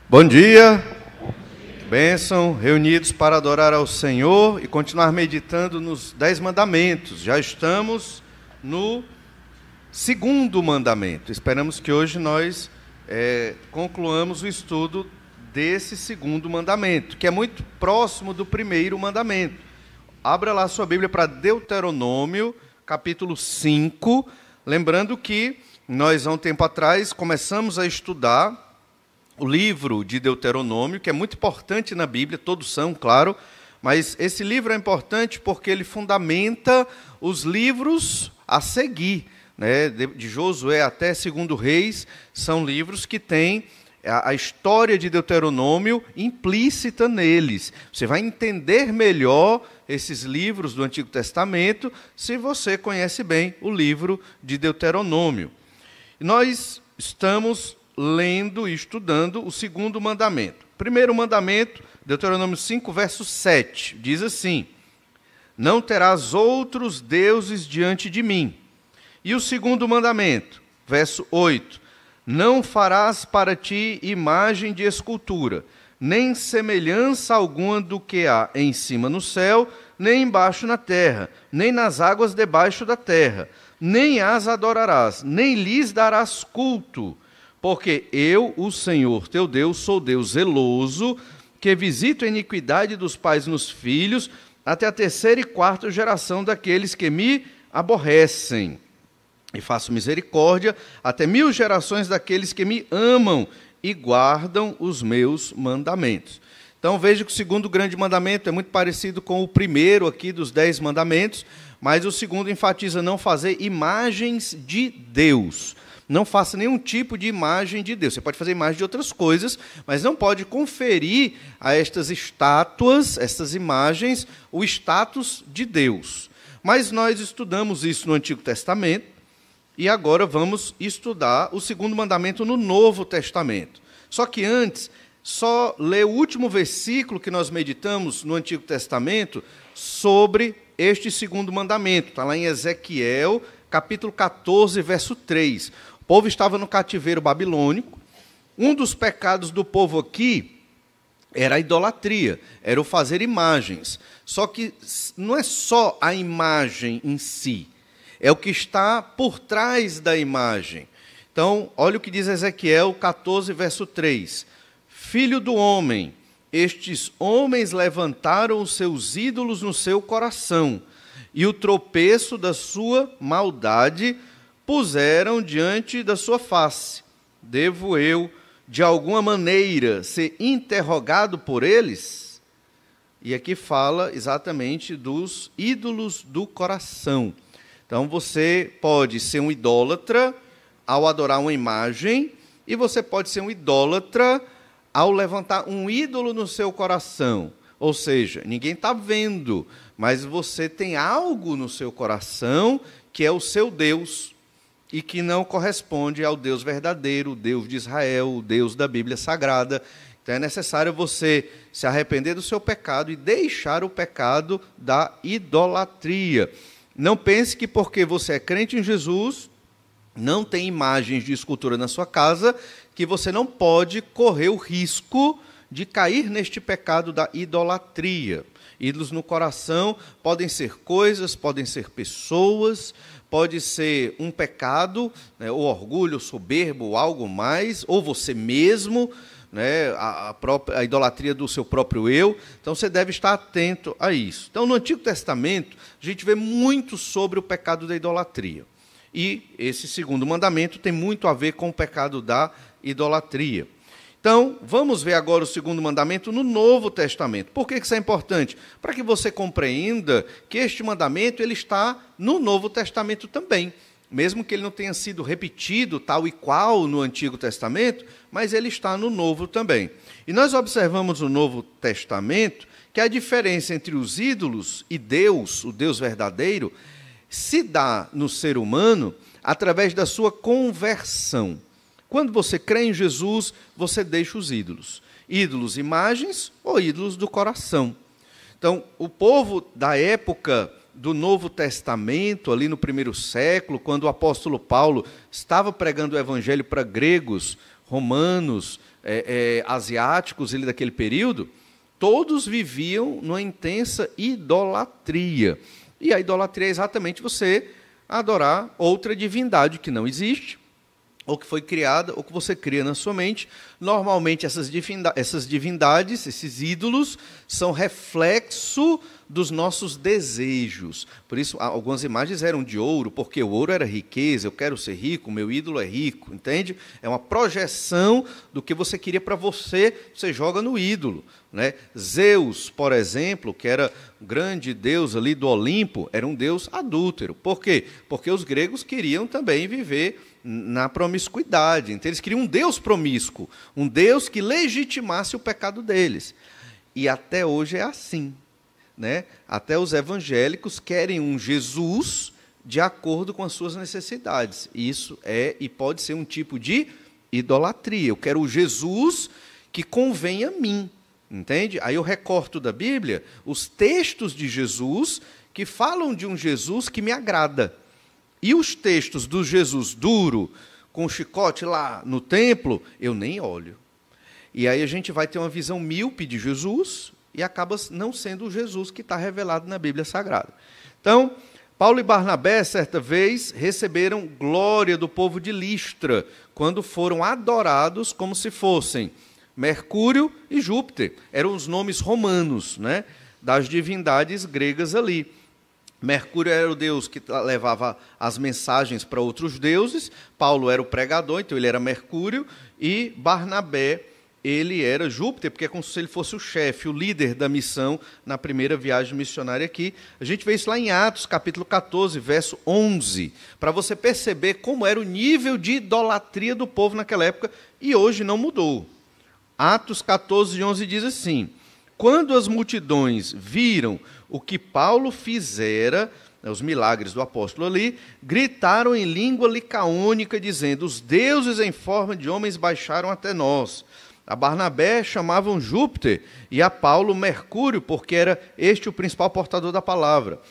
Bom dia, bênção, reunidos para adorar ao Senhor e continuar meditando nos 10 mandamentos. Já estamos no segundo mandamento. Esperamos que hoje nós concluamos o estudo desse segundo mandamento, que é muito próximo do primeiro mandamento. Abra lá sua Bíblia para Deuteronômio, capítulo 5, lembrando que nós, há um tempo atrás, começamos a estudar o livro de Deuteronômio, que é muito importante na Bíblia, todos são, claro, mas esse livro é importante porque ele fundamenta os livros a seguir, né? De Josué até 2 Reis, são livros que têm a história de Deuteronômio implícita neles. Você vai entender melhor esses livros do Antigo Testamento se você conhece bem o livro de Deuteronômio. Nós estamos lendo e estudando o segundo mandamento. Primeiro mandamento, Deuteronômio 5, verso 7, diz assim: não terás outros deuses diante de mim. E o segundo mandamento, verso 8, não farás para ti imagem de escultura, nem semelhança alguma do que há em cima no céu, nem embaixo na terra, nem nas águas debaixo da terra, nem as adorarás, nem lhes darás culto, porque eu, o Senhor teu Deus, sou Deus zeloso, que visito a iniquidade dos pais nos filhos, até a 3ª e 4ª geração daqueles que me aborrecem. E faço misericórdia até 1000 gerações daqueles que me amam e guardam os meus mandamentos. Então veja que o segundo grande mandamento é muito parecido com o primeiro aqui dos 10 mandamentos, mas o segundo enfatiza não fazer imagens de Deus. Não faça nenhum tipo de imagem de Deus. Você pode fazer imagem de outras coisas, mas não pode conferir a estas estátuas, estas imagens, o status de Deus. Mas nós estudamos isso no Antigo Testamento e agora vamos estudar o segundo mandamento no Novo Testamento. Só que antes, só ler o último versículo que nós meditamos no Antigo Testamento sobre este segundo mandamento. Está lá em Ezequiel, capítulo 14, verso 3. O povo estava no cativeiro babilônico. Um dos pecados do povo aqui era a idolatria, era o fazer imagens. Só que não é só a imagem em si, é o que está por trás da imagem. Então, olha o que diz Ezequiel 14, verso 3. Filho do homem, estes homens levantaram os seus ídolos no seu coração, e o tropeço da sua maldade puseram diante da sua face. Devo eu, de alguma maneira, ser interrogado por eles? E aqui fala exatamente dos ídolos do coração. Então, você pode ser um idólatra ao adorar uma imagem, e você pode ser um idólatra ao levantar um ídolo no seu coração. Ou seja, ninguém está vendo, mas você tem algo no seu coração que é o seu Deus e que não corresponde ao Deus verdadeiro, o Deus de Israel, o Deus da Bíblia Sagrada. Então é necessário você se arrepender do seu pecado e deixar o pecado da idolatria. Não pense que porque você é crente em Jesus, não tem imagens de escultura na sua casa, que você não pode correr o risco de cair neste pecado da idolatria. Ídolos no coração podem ser coisas, podem ser pessoas, pode ser um pecado, né, o orgulho, o soberbo, ou algo mais, ou você mesmo, né, a idolatria do seu próprio eu. Então você deve estar atento a isso. Então no Antigo Testamento a gente vê muito sobre o pecado da idolatria. E esse segundo mandamento tem muito a ver com o pecado da idolatria. Então, vamos ver agora o segundo mandamento no Novo Testamento. Por que isso é importante? Para que você compreenda que este mandamento ele está no Novo Testamento também. Mesmo que ele não tenha sido repetido tal e qual no Antigo Testamento, mas ele está no Novo também. E nós observamos no Novo Testamento que a diferença entre os ídolos e Deus, o Deus verdadeiro, se dá no ser humano através da sua conversão. Quando você crê em Jesus, você deixa os ídolos. Ídolos, imagens ou ídolos do coração. Então, o povo da época do Novo Testamento, ali no primeiro século, quando o apóstolo Paulo estava pregando o evangelho para gregos, romanos, asiáticos ali daquele período, todos viviam numa intensa idolatria. E a idolatria é exatamente você adorar outra divindade que não existe, ou que foi criada, ou que você cria na sua mente. Normalmente essas divindades, esses ídolos, são reflexo dos nossos desejos. Por isso, algumas imagens eram de ouro, porque o ouro era riqueza, eu quero ser rico, meu ídolo é rico, entende? É uma projeção do que você queria para você, você joga no ídolo, né? Zeus, por exemplo, que era o grande deus ali do Olimpo, era um deus adúltero. Por quê? Porque os gregos queriam também viver na promiscuidade. Então, eles queriam um Deus promíscuo, um Deus que legitimasse o pecado deles. E até hoje é assim, né? Até os evangélicos querem um Jesus de acordo com as suas necessidades. Isso é e pode ser um tipo de idolatria. Eu quero o Jesus que convém a mim, entende? Aí eu recorto da Bíblia os textos de Jesus que falam de um Jesus que me agrada. E os textos do Jesus duro, com o chicote lá no templo, eu nem olho. E aí a gente vai ter uma visão míope de Jesus e acaba não sendo o Jesus que está revelado na Bíblia Sagrada. Então, Paulo e Barnabé, certa vez, receberam glória do povo de Listra, quando foram adorados como se fossem Mercúrio e Júpiter. Eram os nomes romanos, né, das divindades gregas ali. Mercúrio era o deus que levava as mensagens para outros deuses, Paulo era o pregador, então ele era Mercúrio, e Barnabé, ele era Júpiter, porque é como se ele fosse o chefe, o líder da missão na primeira viagem missionária aqui. A gente vê isso lá em Atos, capítulo 14, verso 11, para você perceber como era o nível de idolatria do povo naquela época, e hoje não mudou. Atos 14, 11 diz assim: quando as multidões viram o que Paulo fizera, os milagres do apóstolo ali, gritaram em língua licaônica, dizendo: os deuses em forma de homens baixaram até nós. A Barnabé chamavam Júpiter e a Paulo Mercúrio, porque era este o principal portador da palavra.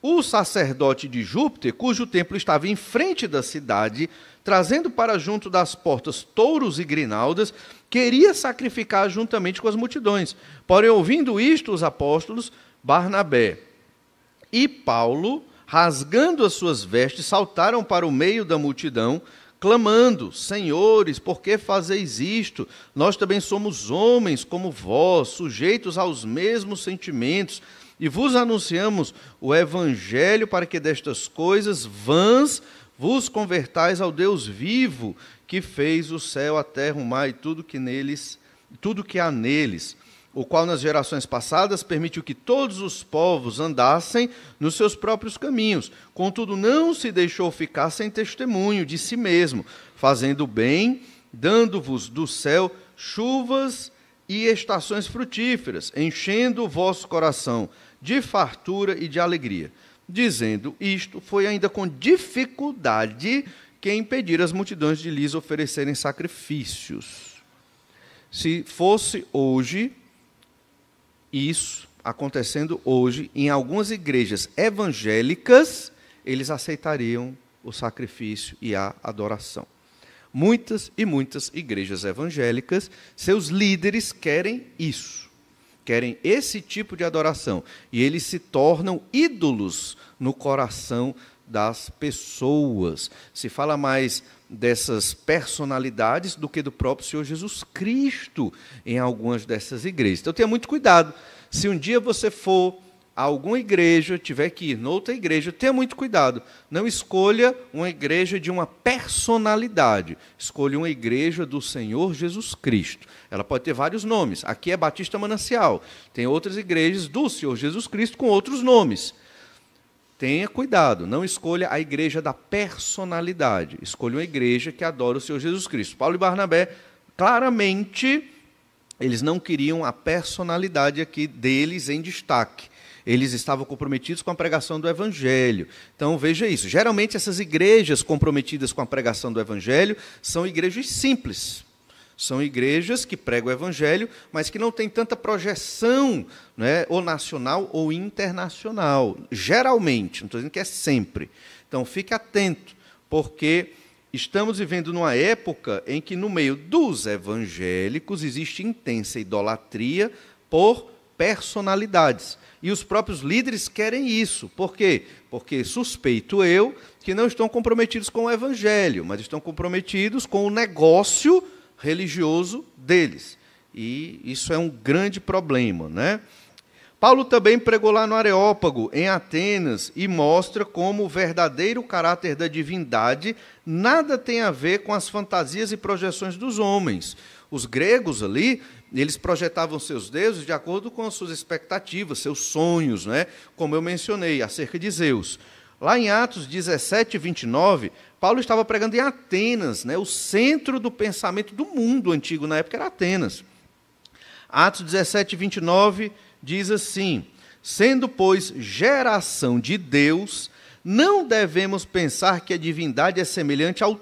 O sacerdote de Júpiter, cujo templo estava em frente da cidade, trazendo para junto das portas touros e grinaldas, queria sacrificar juntamente com as multidões. Porém, ouvindo isto, os apóstolos, Barnabé e Paulo, rasgando as suas vestes, saltaram para o meio da multidão, clamando: senhores, por que fazeis isto? Nós também somos homens como vós, sujeitos aos mesmos sentimentos, e vos anunciamos o evangelho para que destas coisas vãs vos convertais ao Deus vivo, que fez o céu, a terra, o mar e tudo que há neles, o qual nas gerações passadas permitiu que todos os povos andassem nos seus próprios caminhos. Contudo, não se deixou ficar sem testemunho de si mesmo, fazendo bem, dando-vos do céu chuvas e estações frutíferas, enchendo o vosso coração de fartura e de alegria. Dizendo isto, foi ainda com dificuldade que impedir as multidões de lhes oferecerem sacrifícios. Se fosse hoje, isso acontecendo hoje, em algumas igrejas evangélicas, eles aceitariam o sacrifício e a adoração. Muitas e muitas igrejas evangélicas, seus líderes querem isso, querem esse tipo de adoração, e eles se tornam ídolos no coração das pessoas. Se fala mais dessas personalidades do que do próprio Senhor Jesus Cristo em algumas dessas igrejas. Então tenha muito cuidado. Se um dia você for a alguma igreja, tiver que ir noutra igreja, tenha muito cuidado. Não escolha uma igreja de uma personalidade. Escolha uma igreja do Senhor Jesus Cristo. Ela pode ter vários nomes. Aqui é Batista Manancial. Tem outras igrejas do Senhor Jesus Cristo com outros nomes. Tenha cuidado, não escolha a igreja da personalidade. Escolha uma igreja que adora o Senhor Jesus Cristo. Paulo e Barnabé, claramente, eles não queriam a personalidade aqui deles em destaque. Eles estavam comprometidos com a pregação do Evangelho. Então, veja isso. Geralmente, essas igrejas comprometidas com a pregação do Evangelho são igrejas simples. São igrejas que pregam o evangelho, mas que não têm tanta projeção, né, ou nacional ou internacional. Geralmente, não estou dizendo que é sempre. Então, fique atento, porque estamos vivendo numa época em que, no meio dos evangélicos, existe intensa idolatria por personalidades. E os próprios líderes querem isso. Por quê? Porque suspeito eu que não estão comprometidos com o evangelho, mas estão comprometidos com o negócio religioso deles. E isso é um grande problema, né? Paulo também pregou lá no Areópago, em Atenas, e mostra como o verdadeiro caráter da divindade nada tem a ver com as fantasias e projeções dos homens. Os gregos ali, eles projetavam seus deuses de acordo com as suas expectativas, seus sonhos, né? Como eu mencionei, acerca de Zeus. Lá em Atos 17, 29, Paulo estava pregando em Atenas, né? O centro do pensamento do mundo antigo na época era Atenas. Atos 17, 29 diz assim: sendo, pois, geração de Deus, não devemos pensar que a divindade é semelhante ao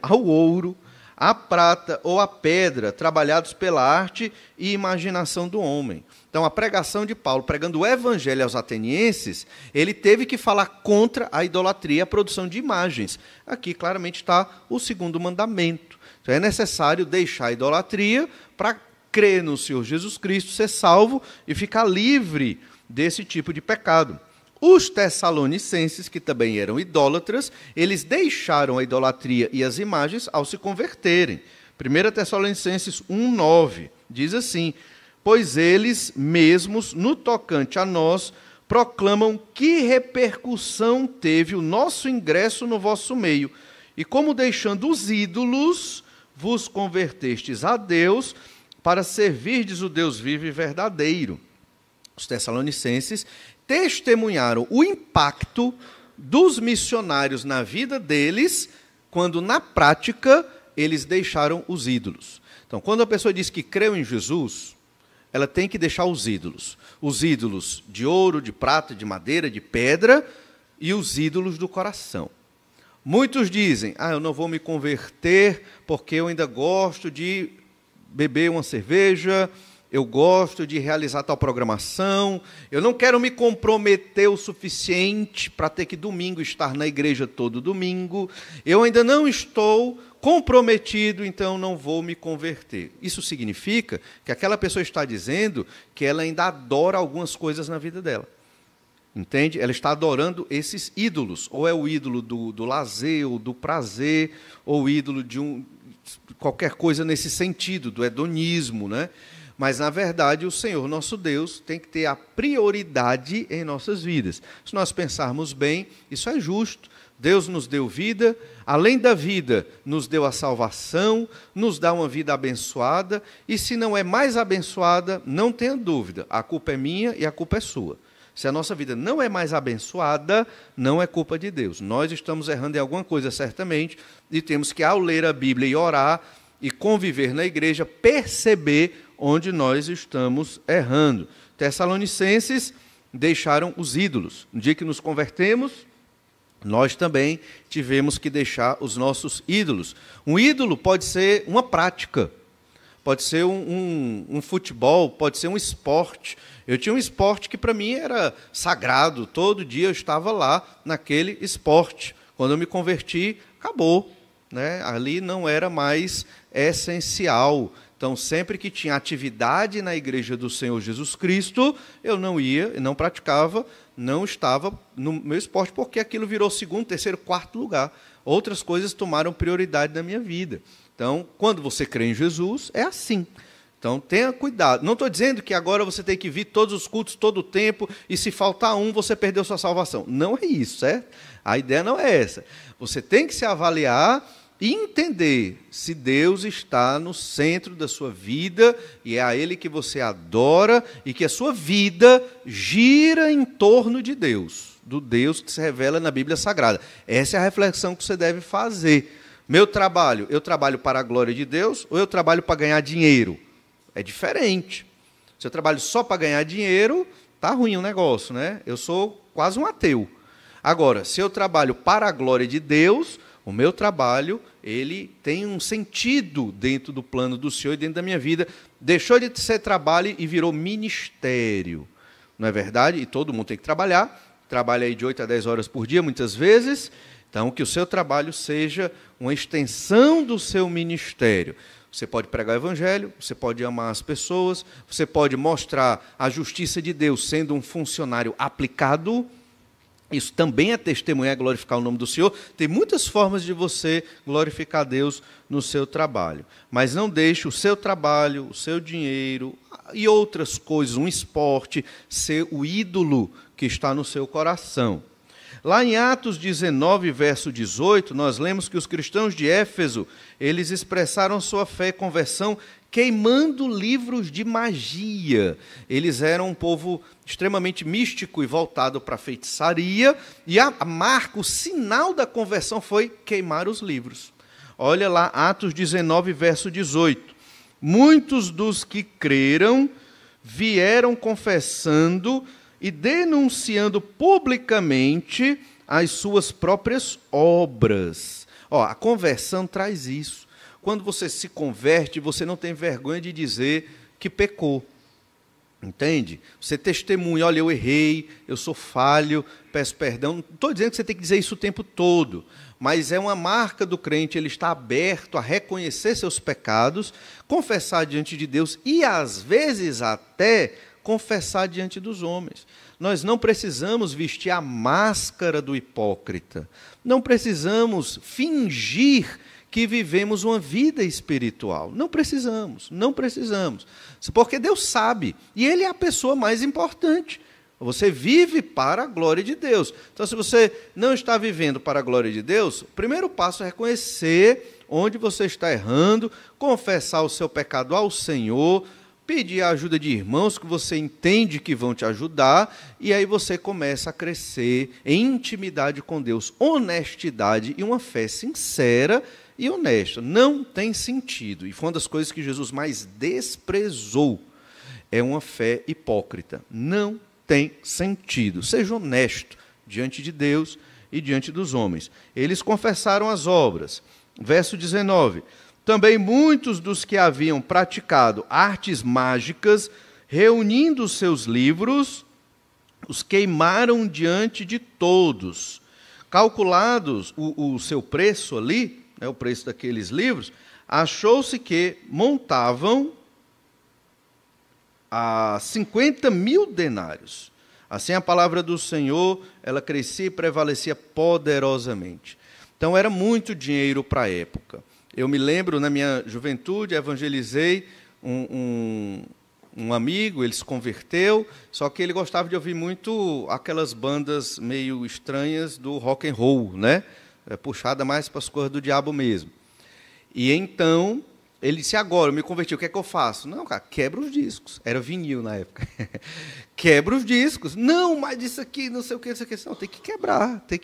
ao ouro, à prata ou à pedra, trabalhados pela arte e imaginação do homem. Então, a pregação de Paulo, pregando o evangelho aos atenienses, ele teve que falar contra a idolatria e a produção de imagens. Aqui, claramente, está o segundo mandamento. Então, é necessário deixar a idolatria para crer no Senhor Jesus Cristo, ser salvo e ficar livre desse tipo de pecado. Os tessalonicenses, que também eram idólatras, eles deixaram a idolatria e as imagens ao se converterem. 1 Tessalonicenses 1,9 diz assim: pois eles mesmos, no tocante a nós, proclamam que repercussão teve o nosso ingresso no vosso meio, e como deixando os ídolos, vos convertestes a Deus, para servirdes o Deus vivo e verdadeiro. Os tessalonicenses testemunharam o impacto dos missionários na vida deles, quando, na prática, eles deixaram os ídolos. Então, quando a pessoa diz que creu em Jesus, ela tem que deixar os ídolos. Os ídolos de ouro, de prata, de madeira, de pedra, e os ídolos do coração. Muitos dizem: eu não vou me converter porque eu ainda gosto de beber uma cerveja, eu gosto de realizar tal programação, eu não quero me comprometer o suficiente para ter que domingo estar na igreja todo domingo, eu ainda não estou comprometido, então não vou me converter. Isso significa que aquela pessoa está dizendo que ela ainda adora algumas coisas na vida dela. Entende? Ela está adorando esses ídolos, ou é o ídolo do lazer, ou do prazer, ou o ídolo de qualquer coisa nesse sentido, do hedonismo, né? Mas, na verdade, o Senhor, nosso Deus, tem que ter a prioridade em nossas vidas. Se nós pensarmos bem, isso é justo. Deus nos deu vida, além da vida, nos deu a salvação, nos dá uma vida abençoada, e se não é mais abençoada, não tenha dúvida, a culpa é minha e a culpa é sua. Se a nossa vida não é mais abençoada, não é culpa de Deus. Nós estamos errando em alguma coisa, certamente, e temos que, ao ler a Bíblia e orar, e conviver na igreja, perceber onde nós estamos errando. Tessalonicenses deixaram os ídolos. No dia que nos convertemos, nós também tivemos que deixar os nossos ídolos. Um ídolo pode ser uma prática, pode ser um futebol, pode ser um esporte. Eu tinha um esporte que para mim era sagrado, todo dia eu estava lá naquele esporte. Quando eu me converti, acabou, né? Ali não era mais essencial. Então, sempre que tinha atividade na igreja do Senhor Jesus Cristo, eu não ia, não praticava, não estava no meu esporte, porque aquilo virou segundo, terceiro, quarto lugar. Outras coisas tomaram prioridade na minha vida. Então, quando você crê em Jesus, é assim. Então, tenha cuidado. Não estou dizendo que agora você tem que vir todos os cultos, todo o tempo, e se faltar um, você perdeu sua salvação. Não é isso, certo? A ideia não é essa. Você tem que se avaliar e entender se Deus está no centro da sua vida e é a Ele que você adora e que a sua vida gira em torno de Deus, do Deus que se revela na Bíblia Sagrada. Essa é a reflexão que você deve fazer. Meu trabalho, eu trabalho para a glória de Deus ou eu trabalho para ganhar dinheiro? É diferente. Se eu trabalho só para ganhar dinheiro, está ruim o negócio, né? Eu sou quase um ateu. Agora, se eu trabalho para a glória de Deus, o meu trabalho ele tem um sentido dentro do plano do Senhor e dentro da minha vida. Deixou de ser trabalho e virou ministério. Não é verdade? E todo mundo tem que trabalhar. Trabalha aí de 8 a 10 horas por dia, muitas vezes. Então, que o seu trabalho seja uma extensão do seu ministério. Você pode pregar o evangelho, você pode amar as pessoas, você pode mostrar a justiça de Deus sendo um funcionário aplicado. Isso também é testemunhar e glorificar o nome do Senhor. Tem muitas formas de você glorificar Deus no seu trabalho. Mas não deixe o seu trabalho, o seu dinheiro e outras coisas, um esporte, ser o ídolo que está no seu coração. Lá em Atos 19, verso 18, nós lemos que os cristãos de Éfeso, eles expressaram sua fé e conversão queimando livros de magia. Eles eram um povo extremamente místico e voltado para a feitiçaria, e a marca, o sinal da conversão foi queimar os livros. Olha lá, Atos 19, verso 18. Muitos dos que creram vieram confessando e denunciando publicamente as suas próprias obras. A conversão traz isso. Quando você se converte, você não tem vergonha de dizer que pecou. Entende? Você testemunha, olha, eu errei, eu sou falho, peço perdão. Não estou dizendo que você tem que dizer isso o tempo todo, mas é uma marca do crente, ele está aberto a reconhecer seus pecados, confessar diante de Deus e, às vezes, até confessar diante dos homens. Nós não precisamos vestir a máscara do hipócrita. Não precisamos fingir que vivemos uma vida espiritual. Não precisamos, não precisamos. Porque Deus sabe, e Ele é a pessoa mais importante. Você vive para a glória de Deus. Então, se você não está vivendo para a glória de Deus, o primeiro passo é reconhecer onde você está errando, confessar o seu pecado ao Senhor, pedir a ajuda de irmãos que você entende que vão te ajudar, e aí você começa a crescer em intimidade com Deus, honestidade e uma fé sincera e honesta. Não tem sentido, e foi uma das coisas que Jesus mais desprezou, é uma fé hipócrita. Não tem sentido. Seja honesto diante de Deus e diante dos homens. Eles confessaram as obras. Verso 19. Também muitos dos que haviam praticado artes mágicas, reunindo os seus livros, os queimaram diante de todos. Calculados o seu preço ali, o preço daqueles livros, achou-se que montavam a 50.000 denários. Assim a palavra do Senhor, ela crescia e prevalecia poderosamente. Então era muito dinheiro para a época. Eu me lembro, na minha juventude, evangelizei um amigo, ele se converteu, só que ele gostava de ouvir muito aquelas bandas meio estranhas do rock and roll, né? Puxada mais para as coisas do diabo mesmo. E então, ele disse, agora, eu me converti, o que é que eu faço? Não, cara, quebra os discos. Era vinil na época. Quebra os discos. Não, mas isso aqui, não sei o que, isso aqui. Não, tem que quebrar, tem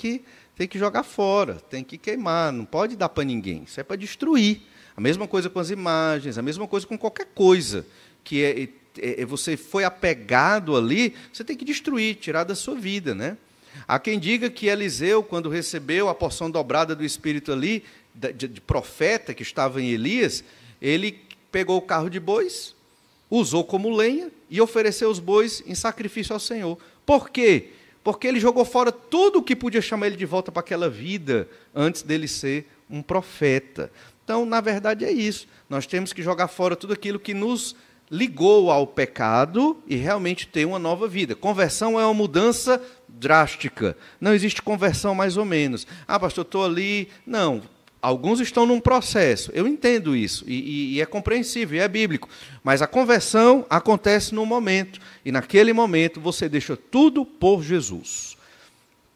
que jogar fora, tem que queimar, não pode dar para ninguém, isso é para destruir. A mesma coisa com as imagens, a mesma coisa com qualquer coisa que você foi apegado ali, você tem que destruir, tirar da sua vida, né? Há quem diga que Eliseu, quando recebeu a porção dobrada do Espírito ali, de profeta que estava em Elias, ele pegou o carro de bois, usou como lenha e ofereceu os bois em sacrifício ao Senhor. Por quê? Porque ele jogou fora tudo o que podia chamar ele de volta para aquela vida antes dele ser um profeta. Então, na verdade, é isso. Nós temos que jogar fora tudo aquilo que nos ligou ao pecado e realmente ter uma nova vida. Conversão é uma mudança drástica. Não existe conversão mais ou menos. Ah, pastor, estou ali. Não. Alguns estão num processo, eu entendo isso, e é compreensível, e é bíblico, mas a conversão acontece num momento, e naquele momento você deixa tudo por Jesus.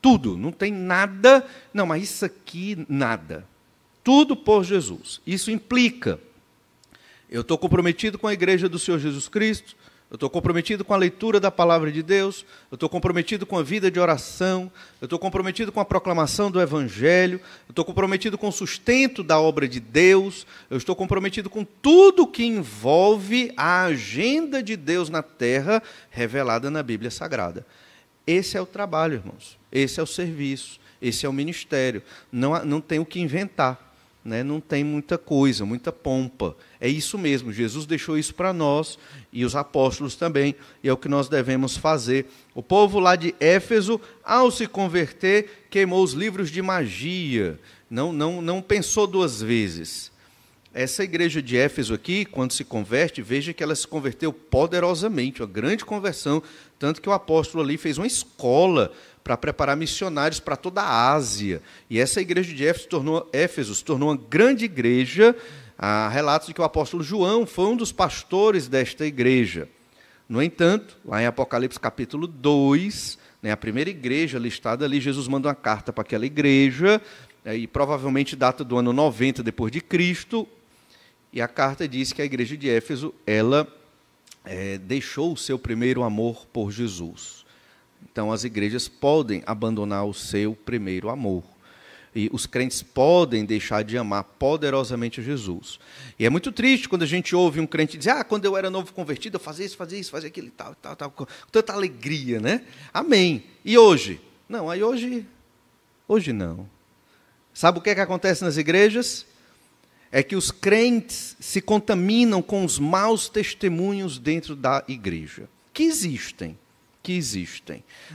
Tudo, não tem nada, não, mas isso aqui, nada. Tudo por Jesus. Isso implica, eu estou comprometido com a igreja do Senhor Jesus Cristo, eu estou comprometido com a leitura da palavra de Deus, eu estou comprometido com a vida de oração, eu estou comprometido com a proclamação do Evangelho, eu estou comprometido com o sustento da obra de Deus, eu estou comprometido com tudo que envolve a agenda de Deus na terra revelada na Bíblia Sagrada. Esse é o trabalho, irmãos, esse é o serviço, esse é o ministério, não tem o que inventar. né, não tem muita coisa, muita pompa. É isso mesmo, Jesus deixou isso para nós, e os apóstolos também, e é o que nós devemos fazer. O povo lá de Éfeso, ao se converter, queimou os livros de magia, não pensou duas vezes. Essa igreja de Éfeso aqui, quando se converte, veja que ela se converteu poderosamente, uma grande conversão, tanto que o apóstolo ali fez uma escola para preparar missionários para toda a Ásia. E essa igreja de Éfeso se tornou uma grande igreja. Há relatos de que o apóstolo João foi um dos pastores desta igreja. No entanto, lá em Apocalipse capítulo 2, né, a primeira igreja listada ali, Jesus manda uma carta para aquela igreja, e provavelmente data do ano 90 depois de Cristo, e a carta diz que a igreja de Éfeso, ela deixou o seu primeiro amor por Jesus. Então, as igrejas podem abandonar o seu primeiro amor. E os crentes podem deixar de amar poderosamente a Jesus. E é muito triste quando a gente ouve um crente dizer: quando eu era novo convertido, eu fazia isso, fazia aquilo e tal, com tanta alegria, né? Amém. E hoje? Não, aí hoje não. Sabe o que acontece nas igrejas? É que os crentes se contaminam com os maus testemunhos dentro da igreja, que existem.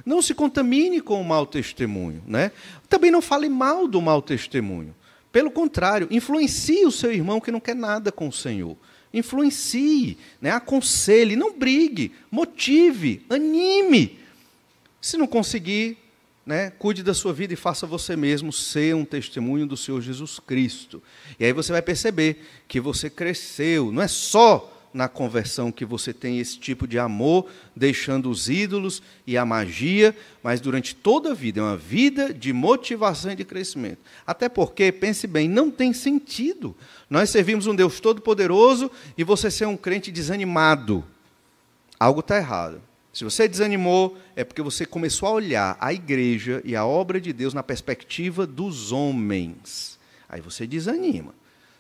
Não se contamine com o mau testemunho, né? Também não fale mal do mau testemunho. Pelo contrário, influencie o seu irmão que não quer nada com o Senhor. Influencie, né? Aconselhe, não brigue, motive, anime. Se não conseguir, né, cuide da sua vida e faça você mesmo ser um testemunho do Senhor Jesus Cristo. E aí você vai perceber que você cresceu. Não é só na conversão que você tem esse tipo de amor, deixando os ídolos e a magia, mas durante toda a vida, é uma vida de motivação e de crescimento. Até porque, pense bem, não tem sentido nós servimos um Deus todo-poderoso e você ser um crente desanimado. Algo está errado. Se você desanimou, é porque você começou a olhar a igreja e a obra de Deus na perspectiva dos homens. Aí você desanima.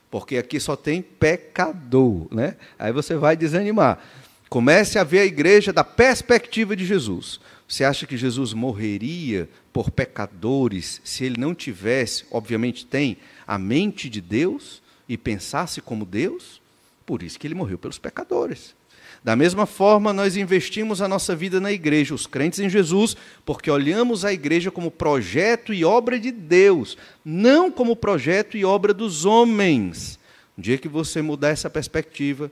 Porque aqui só tem pecador, né? Aí você vai desanimar. Comece a ver a igreja da perspectiva de Jesus. Você acha que Jesus morreria por pecadores se ele não tivesse, obviamente tem, a mente de Deus e pensasse como Deus? Por isso que ele morreu pelos pecadores. Da mesma forma, nós investimos a nossa vida na igreja, os crentes em Jesus, porque olhamos a igreja como projeto e obra de Deus, não como projeto e obra dos homens. No dia que você mudar essa perspectiva,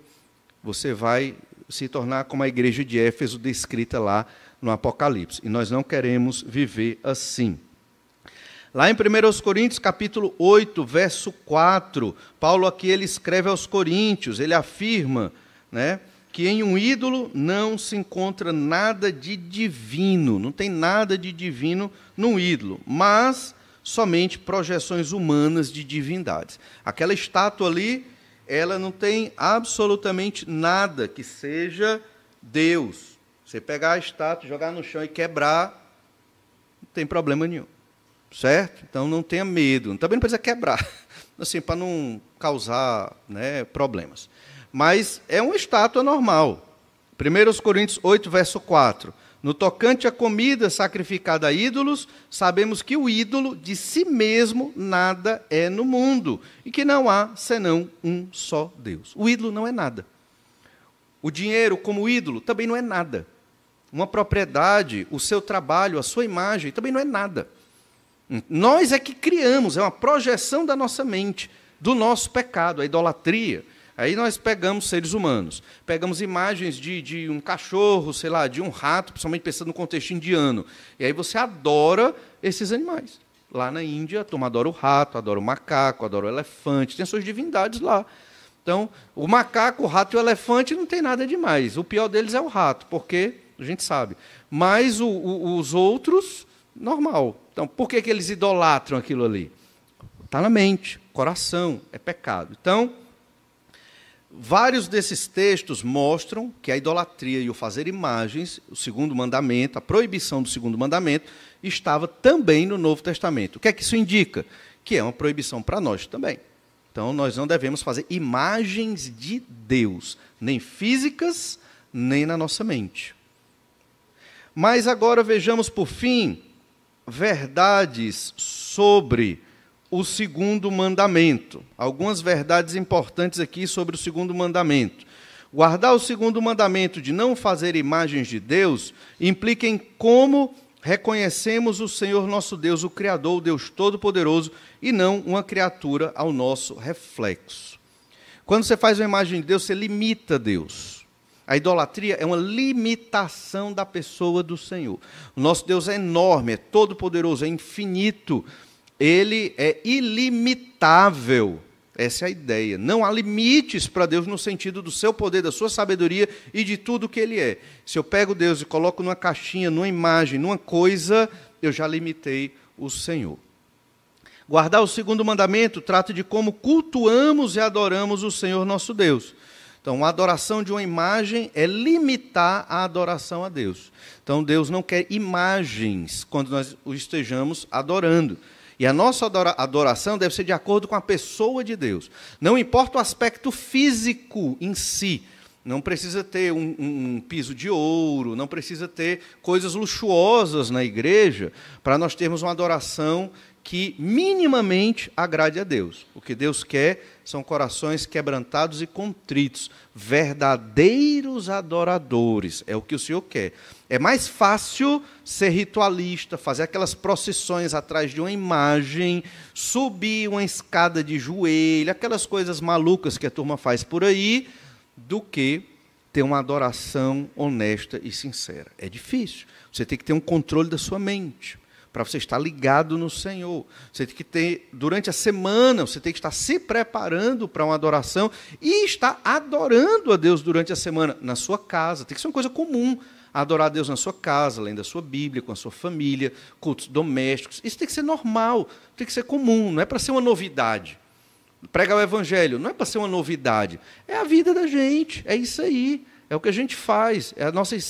você vai se tornar como a igreja de Éfeso descrita lá no Apocalipse. E nós não queremos viver assim. Lá em 1 Coríntios, capítulo 8, verso 4, Paulo aqui ele escreve aos Coríntios, ele afirma, né, que em um ídolo não se encontra nada de divino, não tem nada de divino num ídolo, mas somente projeções humanas de divindades. Aquela estátua ali, ela não tem absolutamente nada que seja Deus. Você pegar a estátua, jogar no chão e quebrar, não tem problema nenhum, certo? Então não tenha medo, também não precisa quebrar, assim, para não causar, né, problemas. Mas é uma estátua normal. 1 Coríntios 8, verso 4. No tocante à comida sacrificada a ídolos, sabemos que o ídolo de si mesmo nada é no mundo, e que não há senão um só Deus. O ídolo não é nada. O dinheiro como ídolo também não é nada. Uma propriedade, o seu trabalho, a sua imagem, também não é nada. Nós é que criamos, é uma projeção da nossa mente, do nosso pecado, a idolatria. Aí nós pegamos seres humanos, pegamos imagens de um cachorro, sei lá, de um rato, principalmente pensando no contexto indiano, e aí você adora esses animais. Lá na Índia, a turma adora o rato, adora o macaco, adora o elefante, tem suas divindades lá. Então, o macaco, o rato e o elefante não tem nada demais. O pior deles é o rato, porque a gente sabe. Mas os outros, normal. Então, por que eles idolatram aquilo ali? Está na mente, coração, é pecado. Então, vários desses textos mostram que a idolatria e o fazer imagens, o segundo mandamento, a proibição do segundo mandamento, estava também no Novo Testamento. O que é que isso indica? Que é uma proibição para nós também. Então, nós não devemos fazer imagens de Deus, nem físicas, nem na nossa mente. Mas agora vejamos, por fim, verdades sobre o segundo mandamento. Algumas verdades importantes aqui sobre o segundo mandamento. Guardar o segundo mandamento de não fazer imagens de Deus implica em como reconhecemos o Senhor nosso Deus, o Criador, o Deus Todo-Poderoso, e não uma criatura ao nosso reflexo. Quando você faz uma imagem de Deus, você limita Deus. A idolatria é uma limitação da pessoa do Senhor. O nosso Deus é enorme, é todo-poderoso, é infinito. Ele é ilimitável. Essa é a ideia. Não há limites para Deus no sentido do seu poder, da sua sabedoria e de tudo que Ele é. Se eu pego Deus e coloco numa caixinha, numa imagem, numa coisa, eu já limitei o Senhor. Guardar o segundo mandamento trata de como cultuamos e adoramos o Senhor nosso Deus. Então, a adoração de uma imagem é limitar a adoração a Deus. Então, Deus não quer imagens quando nós o estejamos adorando. E a nossa adoração deve ser de acordo com a pessoa de Deus. Não importa o aspecto físico em si. Não precisa ter um piso de ouro, não precisa ter coisas luxuosas na igreja para nós termos uma adoração que minimamente agrade a Deus. O que Deus quer são corações quebrantados e contritos, verdadeiros adoradores. É o que o Senhor quer. É mais fácil ser ritualista, fazer aquelas procissões atrás de uma imagem, subir uma escada de joelho, aquelas coisas malucas que a turma faz por aí, do que ter uma adoração honesta e sincera. É difícil. Você tem que ter um controle da sua mente, para você estar ligado no Senhor. Você tem que ter, durante a semana, você tem que estar se preparando para uma adoração e estar adorando a Deus durante a semana, na sua casa. Tem que ser uma coisa comum, adorar a Deus na sua casa, lendo a sua Bíblia, com a sua família, cultos domésticos. Isso tem que ser normal, tem que ser comum, não é para ser uma novidade. Pregar o Evangelho não é para ser uma novidade, é a vida da gente, é isso aí, é o que a gente faz,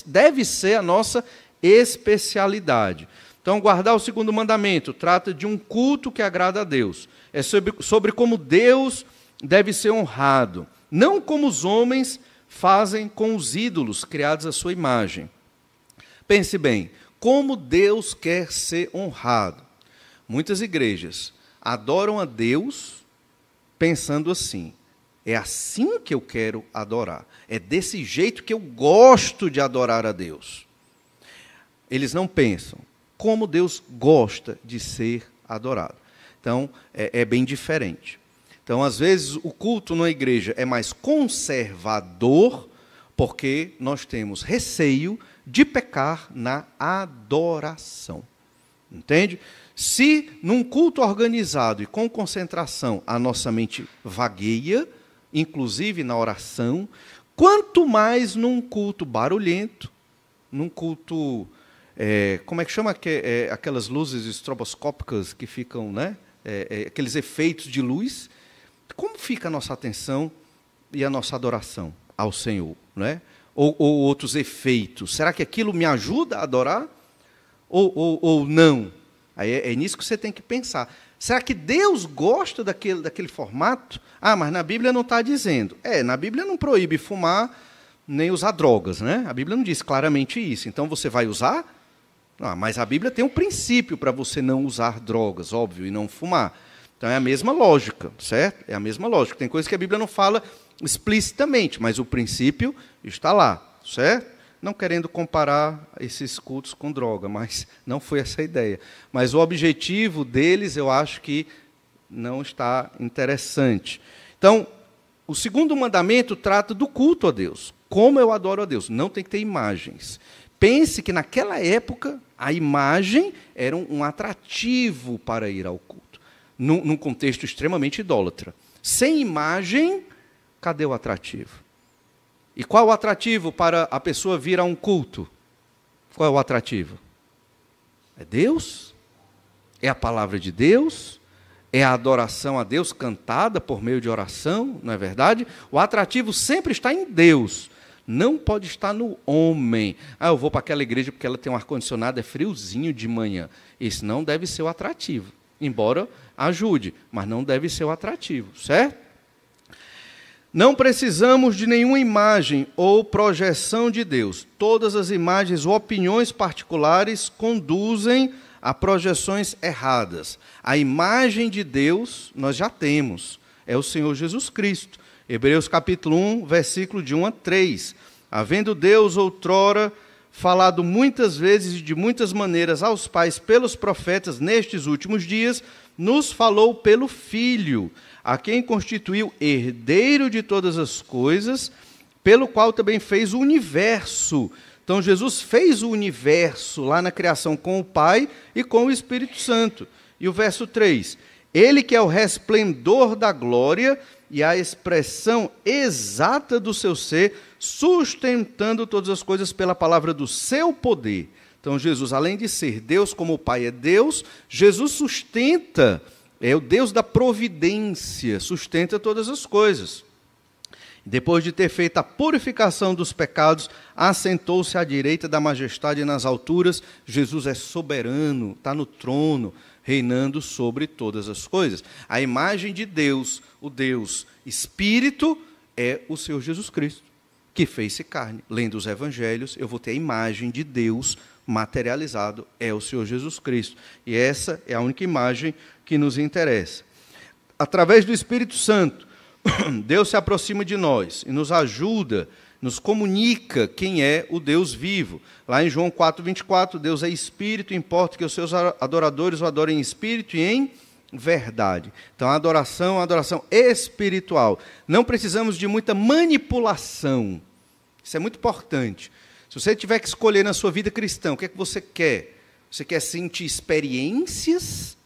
deve ser a nossa especialidade. Então, guardar o segundo mandamento trata de um culto que agrada a Deus. É sobre como Deus deve ser honrado, não como os homens fazem com os ídolos criados à sua imagem. Pense bem, como Deus quer ser honrado. Muitas igrejas adoram a Deus pensando assim: é assim que eu quero adorar, é desse jeito que eu gosto de adorar a Deus. Eles não pensam como Deus gosta de ser adorado. Então, é bem diferente. Então, às vezes, o culto na igreja é mais conservador, porque nós temos receio de pecar na adoração. Entende? Se num culto organizado e com concentração a nossa mente vagueia, inclusive na oração, quanto mais num culto barulhento, num culto... como é que chama aquelas luzes estroboscópicas que ficam, né? Aqueles efeitos de luz. Como fica a nossa atenção e a nossa adoração ao Senhor, né? Ou outros efeitos? Será que aquilo me ajuda a adorar? Ou não? Aí é nisso que você tem que pensar. Será que Deus gosta daquele formato? Ah, mas na Bíblia não está dizendo. Na Bíblia não proíbe fumar nem usar drogas, né? A Bíblia não diz claramente isso. Então você vai usar? Mas a Bíblia tem um princípio para você não usar drogas, óbvio, e não fumar. Então é a mesma lógica, certo? É a mesma lógica. Tem coisas que a Bíblia não fala explicitamente, mas o princípio está lá, certo? Não querendo comparar esses cultos com droga, mas não foi essa a ideia. Mas o objetivo deles, eu acho que não está interessante. Então, o segundo mandamento trata do culto a Deus. Como eu adoro a Deus? Não tem que ter imagens. Pense que naquela época a imagem era um atrativo para ir ao culto, num contexto extremamente idólatra. Sem imagem, cadê o atrativo? E qual o atrativo para a pessoa vir a um culto? Qual é o atrativo? É Deus? É a palavra de Deus? É a adoração a Deus cantada por meio de oração, não é verdade? O atrativo sempre está em Deus. Não pode estar no homem. Eu vou para aquela igreja porque ela tem um ar-condicionado, é friozinho de manhã. Esse não deve ser o atrativo. Embora ajude, mas não deve ser o atrativo, certo? Não precisamos de nenhuma imagem ou projeção de Deus. Todas as imagens ou opiniões particulares conduzem a projeções erradas. A imagem de Deus nós já temos, é o Senhor Jesus Cristo. Hebreus capítulo 1, versículo de 1 a 3. Havendo Deus outrora falado muitas vezes e de muitas maneiras aos pais pelos profetas nestes últimos dias, nos falou pelo Filho, a quem constituiu herdeiro de todas as coisas, pelo qual também fez o universo. Então, Jesus fez o universo lá na criação com o Pai e com o Espírito Santo. E o verso 3, ele que é o resplendor da glória e a expressão exata do seu ser, sustentando todas as coisas pela palavra do seu poder. Então, Jesus, além de ser Deus como o Pai é Deus, Jesus sustenta, é o Deus da providência, sustenta todas as coisas. Depois de ter feito a purificação dos pecados, assentou-se à direita da majestade nas alturas. Jesus é soberano, está no trono, reinando sobre todas as coisas. A imagem de Deus, o Deus Espírito, é o Senhor Jesus Cristo, que fez-se carne. Lendo os evangelhos, eu vou ter a imagem de Deus materializado, é o Senhor Jesus Cristo. E essa é a única imagem que nos interessa. Através do Espírito Santo, Deus se aproxima de nós e nos ajuda, nos comunica quem é o Deus vivo. Lá em João 4:24, Deus é Espírito, importa que os seus adoradores o adorem em Espírito e em verdade. Então, a adoração é uma adoração espiritual. Não precisamos de muita manipulação. Isso é muito importante. Se você tiver que escolher na sua vida cristã, o que é que você quer? Você quer sentir experiências?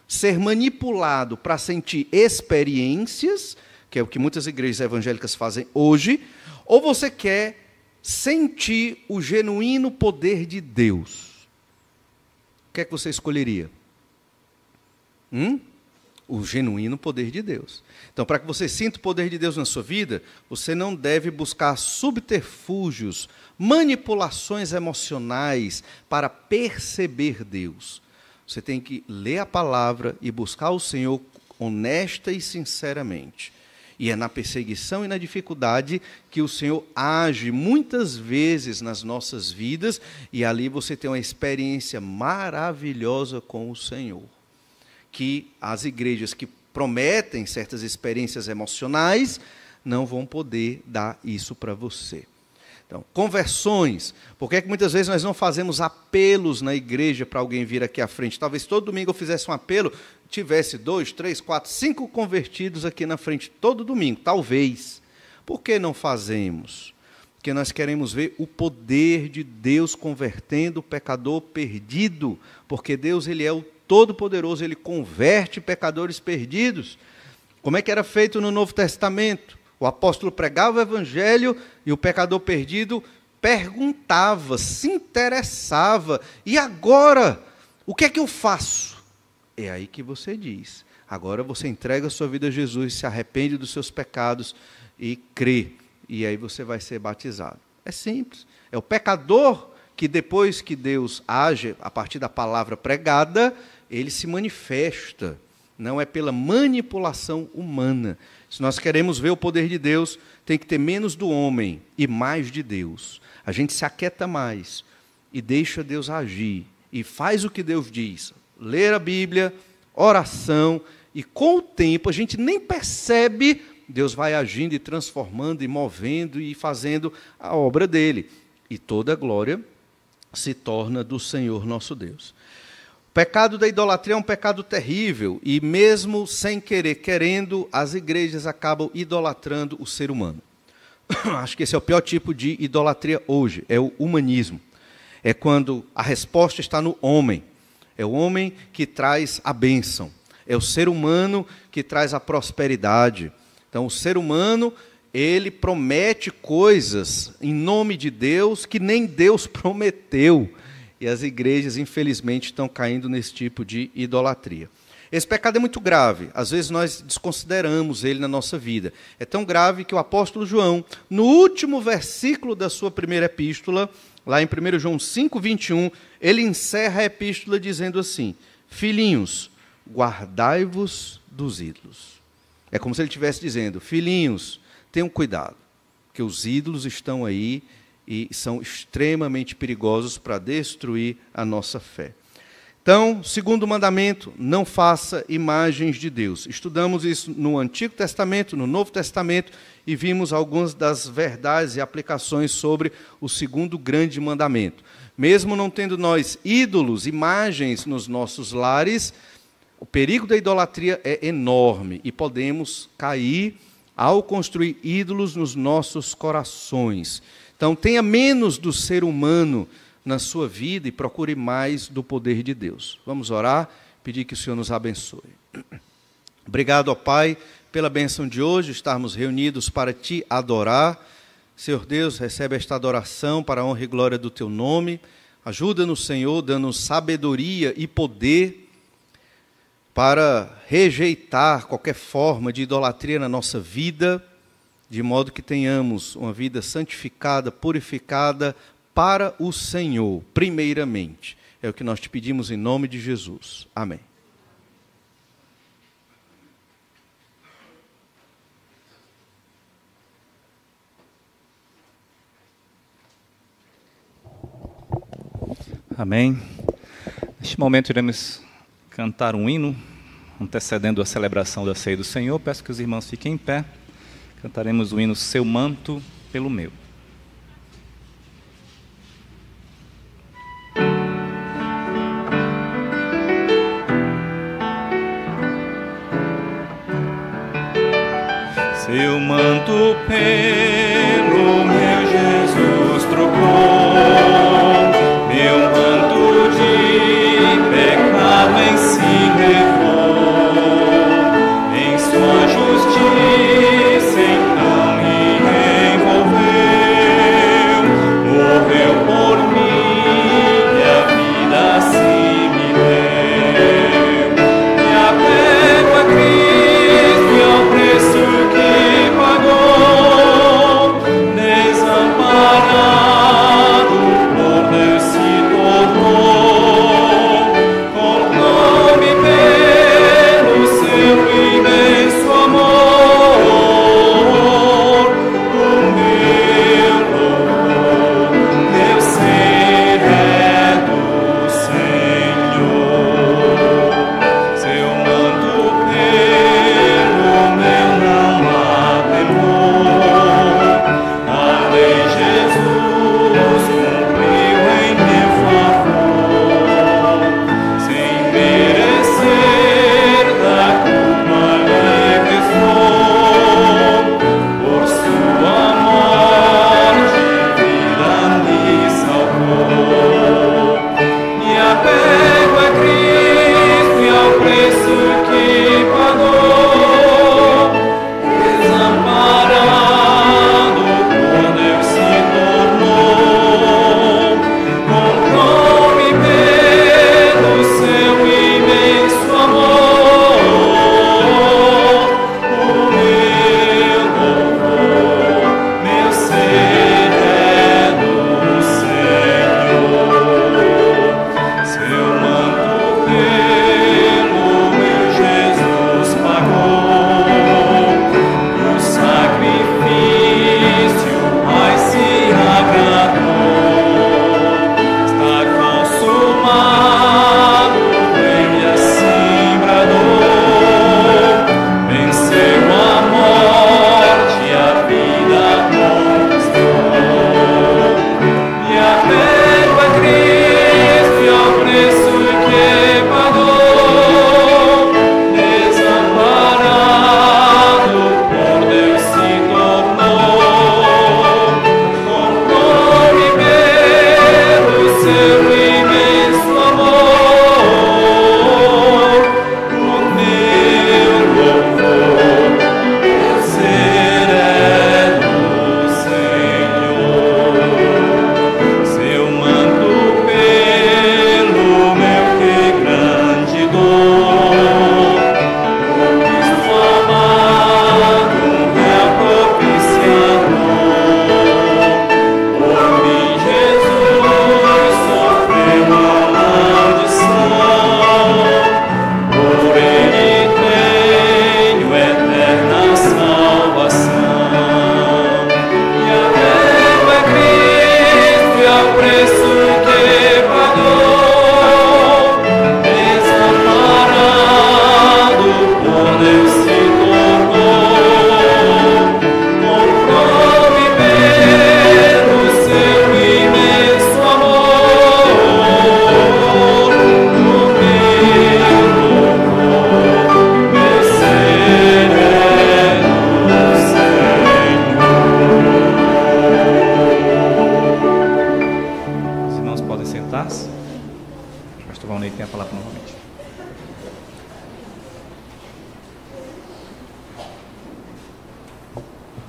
Ser manipulado para sentir experiências, que é o que muitas igrejas evangélicas fazem hoje, ou você quer sentir o genuíno poder de Deus? O que é que você escolheria? O genuíno poder de Deus. Então, para que você sinta o poder de Deus na sua vida, você não deve buscar subterfúgios, manipulações emocionais para perceber Deus. Você tem que ler a palavra e buscar o Senhor honesta e sinceramente. E é na perseguição e na dificuldade que o Senhor age muitas vezes nas nossas vidas, e ali você tem uma experiência maravilhosa com o Senhor. Que as igrejas que prometem certas experiências emocionais não vão poder dar isso para você. Então, conversões. Por que é que muitas vezes nós não fazemos apelos na igreja para alguém vir aqui à frente? Talvez todo domingo eu fizesse um apelo, tivesse 2, 3, 4, 5 convertidos aqui na frente todo domingo, talvez. Por que não fazemos? Porque nós queremos ver o poder de Deus convertendo o pecador perdido, porque Deus, ele é o Todo-Poderoso, ele converte pecadores perdidos. Como é que era feito no Novo Testamento? O apóstolo pregava o evangelho e o pecador perdido perguntava, se interessava. E agora, o que é que eu faço? É aí que você diz. Agora você entrega a sua vida a Jesus, se arrepende dos seus pecados e crê. E aí você vai ser batizado. É simples. É o pecador que depois que Deus age, a partir da palavra pregada, ele se manifesta. Não é pela manipulação humana. Se nós queremos ver o poder de Deus, tem que ter menos do homem e mais de Deus. A gente se aquieta mais e deixa Deus agir. E faz o que Deus diz. Ler a Bíblia, oração, e com o tempo a gente nem percebe, Deus vai agindo e transformando e movendo e fazendo a obra dele. E toda a glória se torna do Senhor nosso Deus. O pecado da idolatria é um pecado terrível, e mesmo sem querer, querendo, as igrejas acabam idolatrando o ser humano. Acho que esse é o pior tipo de idolatria hoje, é o humanismo. É quando a resposta está no homem. É o homem que traz a bênção. É o ser humano que traz a prosperidade. Então, o ser humano, ele promete coisas em nome de Deus que nem Deus prometeu. E as igrejas, infelizmente, estão caindo nesse tipo de idolatria. Esse pecado é muito grave. Às vezes nós desconsideramos ele na nossa vida. É tão grave que o apóstolo João, no último versículo da sua primeira epístola, lá em 1 João 5:21, ele encerra a epístola dizendo assim: filhinhos, guardai-vos dos ídolos. É como se ele estivesse dizendo: filhinhos, tenham cuidado, porque os ídolos estão aí e são extremamente perigosos para destruir a nossa fé. Então, segundo mandamento, não faça imagens de Deus. Estudamos isso no Antigo Testamento, no Novo Testamento, e vimos algumas das verdades e aplicações sobre o segundo grande mandamento. Mesmo não tendo nós ídolos, imagens nos nossos lares, o perigo da idolatria é enorme e podemos cair ao construir ídolos nos nossos corações. Então, tenha menos do ser humano na sua vida e procure mais do poder de Deus. Vamos orar, pedir que o Senhor nos abençoe. Obrigado, ó Pai, pela bênção de hoje, estarmos reunidos para Te adorar. Senhor Deus, recebe esta adoração para a honra e glória do Teu nome. Ajuda-nos, Senhor, dando-nos sabedoria e poder para rejeitar qualquer forma de idolatria na nossa vida, de modo que tenhamos uma vida santificada, purificada para o Senhor, primeiramente. É o que nós te pedimos em nome de Jesus. Amém. Amém. Neste momento iremos cantar um hino, antecedendo a celebração da ceia do Senhor. Peço que os irmãos fiquem em pé. Cantaremos o hino Seu Manto pelo Meu. Seu manto pelo meu Jesus trocou, meu manto de pecado em si levou, em sua justiça então me envolveu, morreu por mim e a vida assim me deu, me apego a Cristo e ao preço que pagou, desamparado por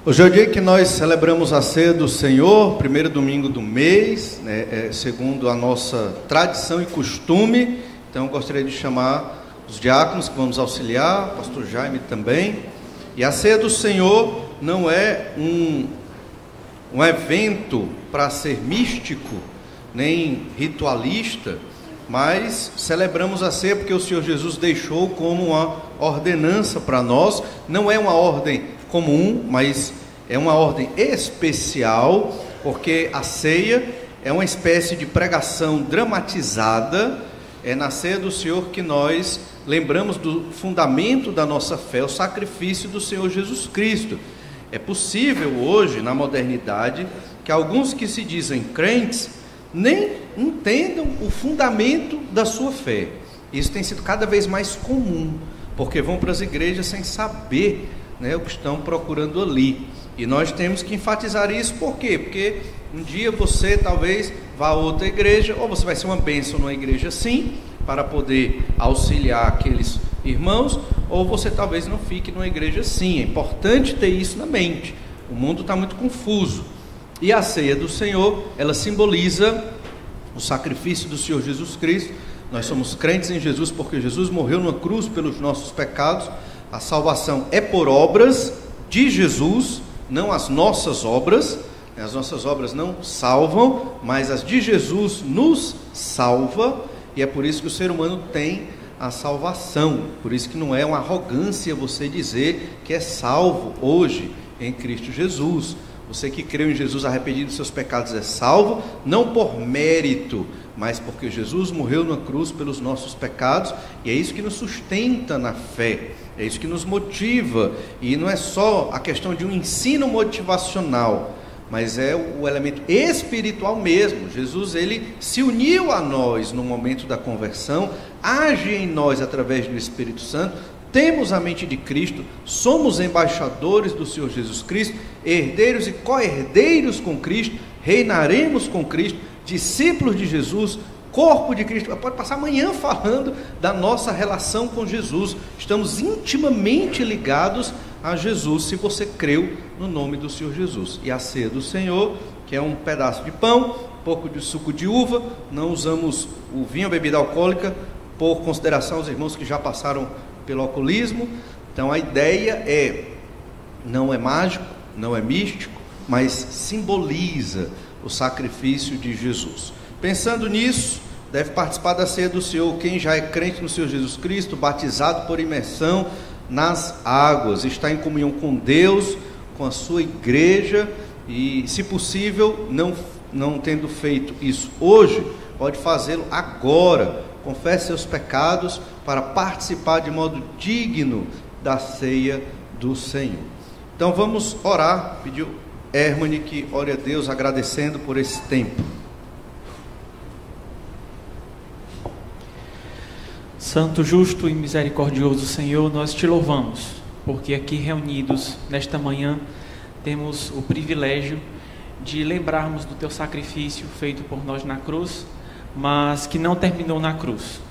Hoje é o dia que nós celebramos a ceia do Senhor, primeiro domingo do mês, né, segundo a nossa tradição e costume. Então, eu gostaria de chamar os diáconos que vão nos auxiliar, o pastor Jaime também. E a ceia do Senhor não é um evento para ser místico, nem ritualista, mas celebramos a ceia porque o Senhor Jesus deixou como uma ordenança para nós. Não é uma ordem comum, mas é uma ordem especial, porque a ceia é uma espécie de pregação dramatizada. É na ceia do Senhor que nós lembramos do fundamento da nossa fé, o sacrifício do Senhor Jesus Cristo. É possível hoje, na modernidade, que alguns que se dizem crentes nem entendam o fundamento da sua fé. Isso tem sido cada vez mais comum, porque vão para as igrejas sem saber, né, o que estão procurando ali. E nós temos que enfatizar isso. Por quê? Porque um dia você talvez vá a outra igreja, ou você vai ser uma bênção numa igreja sim, para poder auxiliar aqueles irmãos, ou você talvez não fique numa igreja sim. É importante ter isso na mente. O mundo está muito confuso. E a ceia do Senhor, ela simboliza o sacrifício do Senhor Jesus Cristo. Nós somos crentes em Jesus porque Jesus morreu numa cruz pelos nossos pecados. A salvação é por obras de Jesus, não as nossas obras. As nossas obras não salvam, mas as de Jesus nos salva. E é por isso que o ser humano tem a salvação. Por isso que não é uma arrogância você dizer que é salvo hoje em Cristo Jesus. Você que creu em Jesus, arrependido dos seus pecados, é salvo, não por mérito, mas porque Jesus morreu na cruz pelos nossos pecados. E é isso que nos sustenta na fé, é isso que nos motiva. E não é só a questão de um ensino motivacional, mas é o elemento espiritual mesmo. Jesus, ele se uniu a nós no momento da conversão, age em nós através do Espírito Santo, temos a mente de Cristo, somos embaixadores do Senhor Jesus Cristo, herdeiros e co-herdeiros com Cristo, reinaremos com Cristo, discípulos de Jesus, corpo de Cristo. Pode passar amanhã falando da nossa relação com Jesus. Estamos intimamente ligados a Jesus, se você creu no nome do Senhor Jesus. E a ceia do Senhor, que é um pedaço de pão, um pouco de suco de uva. Não usamos o vinho, a bebida alcoólica, por consideração aos irmãos que já passaram pelo alcoolismo. Então a ideia não é mágico, não é místico, mas simboliza o sacrifício de Jesus. Pensando nisso, deve participar da ceia do Senhor quem já é crente no Senhor Jesus Cristo, batizado por imersão nas águas, está em comunhão com Deus, com a sua igreja. E, se possível, não tendo feito isso hoje, pode fazê-lo agora. Confesse seus pecados para participar de modo digno da ceia do Senhor. Então vamos orar, pedir Hermane que ore a Deus agradecendo por esse tempo. Santo, justo e misericordioso Senhor, nós te louvamos, porque aqui reunidos nesta manhã temos o privilégio de lembrarmos do teu sacrifício feito por nós na cruz, mas que não terminou na cruz.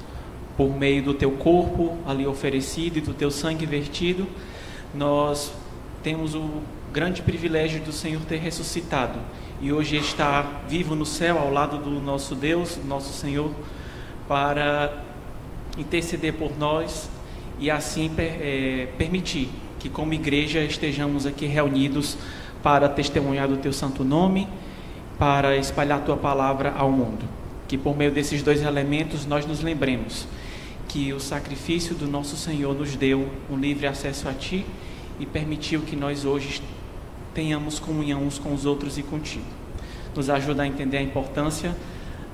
Por meio do teu corpo ali oferecido e do teu sangue vertido, nós temos o grande privilégio do Senhor ter ressuscitado e hoje está vivo no céu ao lado do nosso Deus, nosso Senhor, para interceder por nós e assim permitir que como igreja estejamos aqui reunidos para testemunhar do teu santo nome, para espalhar a tua palavra ao mundo. Que por meio desses dois elementos nós nos lembremos que o sacrifício do nosso Senhor nos deu um livre acesso a ti e permitiu que nós hoje tenhamos comunhão uns com os outros e contigo. Nos ajuda a entender a importância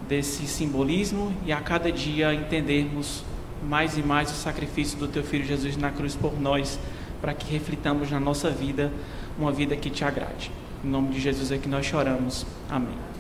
desse simbolismo e a cada dia entendermos mais e mais o sacrifício do teu Filho Jesus na cruz por nós, para que reflitamos na nossa vida uma vida que te agrade. Em nome de Jesus é que nós choramos. Amém.